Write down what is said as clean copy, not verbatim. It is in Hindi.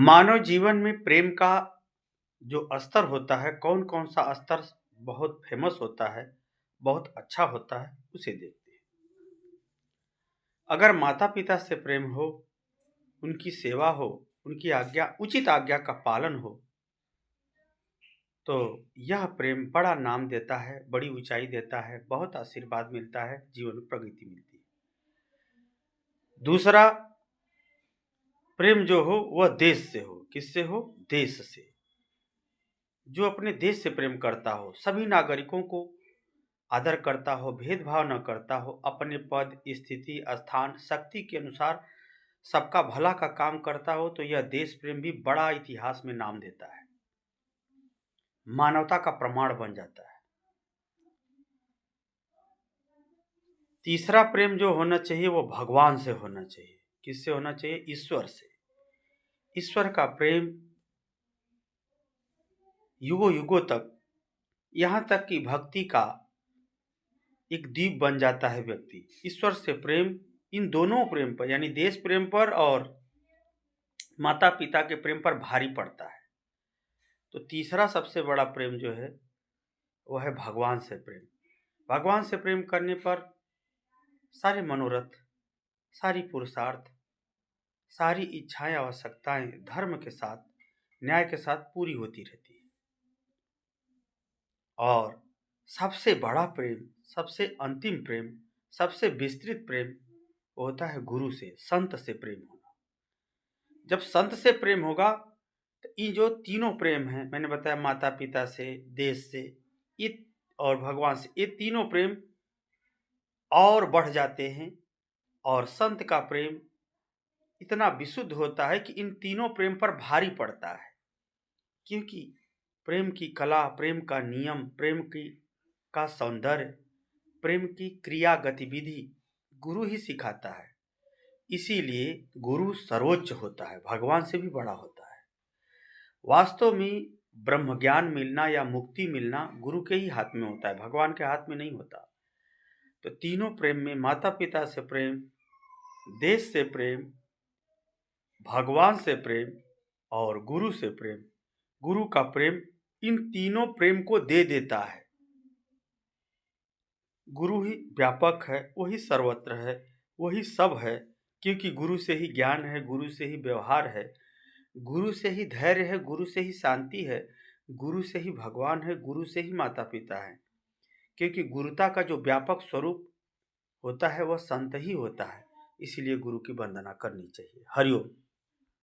मानव जीवन में प्रेम का जो स्तर होता है, कौन-कौन सा स्तर बहुत फेमस होता है, बहुत अच्छा होता है, उसे देखते हैं। अगर माता-पिता से प्रेम हो, उनकी सेवा हो, उनकी उचित आज्ञा का पालन हो, तो यह प्रेम बड़ा नाम देता है, बड़ी ऊँचाई देता है, बहुत आशीर्वाद मिलता है, जीवन में प्रगति मिलती है। दूसरा, प्रेम जो हो वह देश से हो। किससे हो? देश से। जो अपने देश से प्रेम करता हो, सभी नागरिकों को आदर करता हो, भेदभाव न करता हो, अपने पद, स्थिति, स्थान, शक्ति के अनुसार सबका भला का काम करता हो, तो यह देश प्रेम भी बड़ा इतिहास में नाम देता है, मानवता का प्रमाण बन जाता है। तीसरा प्रेम जो होना चाहिए वो भगवान से होना चाहिए। किससे होना चाहिए? ईश्वर से। ईश्वर का प्रेम युगों युगों तक, यहाँ तक कि भक्ति का एक दीप बन जाता है व्यक्ति। ईश्वर से प्रेम, इन दोनों प्रेम पर यानी देश प्रेम पर और माता पिता के प्रेम पर भारी पड़ता है। तो तीसरा सबसे बड़ा प्रेम जो है वह है भगवान से प्रेम। भगवान से प्रेम करने पर सारे मनोरथ, सारी पुरुषार्थ, सारी इच्छाएं, आवश्यकताएं धर्म के साथ, न्याय के साथ पूरी होती रहती है। और सबसे बड़ा प्रेम, सबसे अंतिम प्रेम, सबसे विस्तृत प्रेम होता है गुरु से, संत से प्रेम होना। जब संत से प्रेम होगा तो ये जो तीनों प्रेम हैं, मैंने बताया माता पिता से, देश से, ये और भगवान से, ये तीनों प्रेम और बढ़ जाते हैं। और संत का प्रेम इतना विशुद्ध होता है कि इन तीनों प्रेम पर भारी पड़ता है, क्योंकि प्रेम की कला, प्रेम का नियम, प्रेम की का सौंदर्य, प्रेम की क्रिया गतिविधि गुरु ही सिखाता है। इसीलिए गुरु सर्वोच्च होता है, भगवान से भी बड़ा होता है। वास्तव में ब्रह्म ज्ञान मिलना या मुक्ति मिलना गुरु के ही हाथ में होता है, भगवान के हाथ में नहीं होता। तो तीनों प्रेम में माता पिता से प्रेम, देश से प्रेम, भगवान से प्रेम और गुरु से प्रेम, गुरु का प्रेम इन तीनों प्रेम को दे देता है। गुरु ही व्यापक है, वही सर्वत्र है, वही सब है, क्योंकि गुरु से ही ज्ञान है, गुरु से ही व्यवहार है, गुरु से ही धैर्य है, गुरु से ही शांति है, गुरु से ही भगवान है, गुरु से ही माता पिता है। क्योंकि गुरुता का जो व्यापक स्वरूप होता है वह संत ही होता है। इसीलिए गुरु की वंदना करनी चाहिए। हरिओम।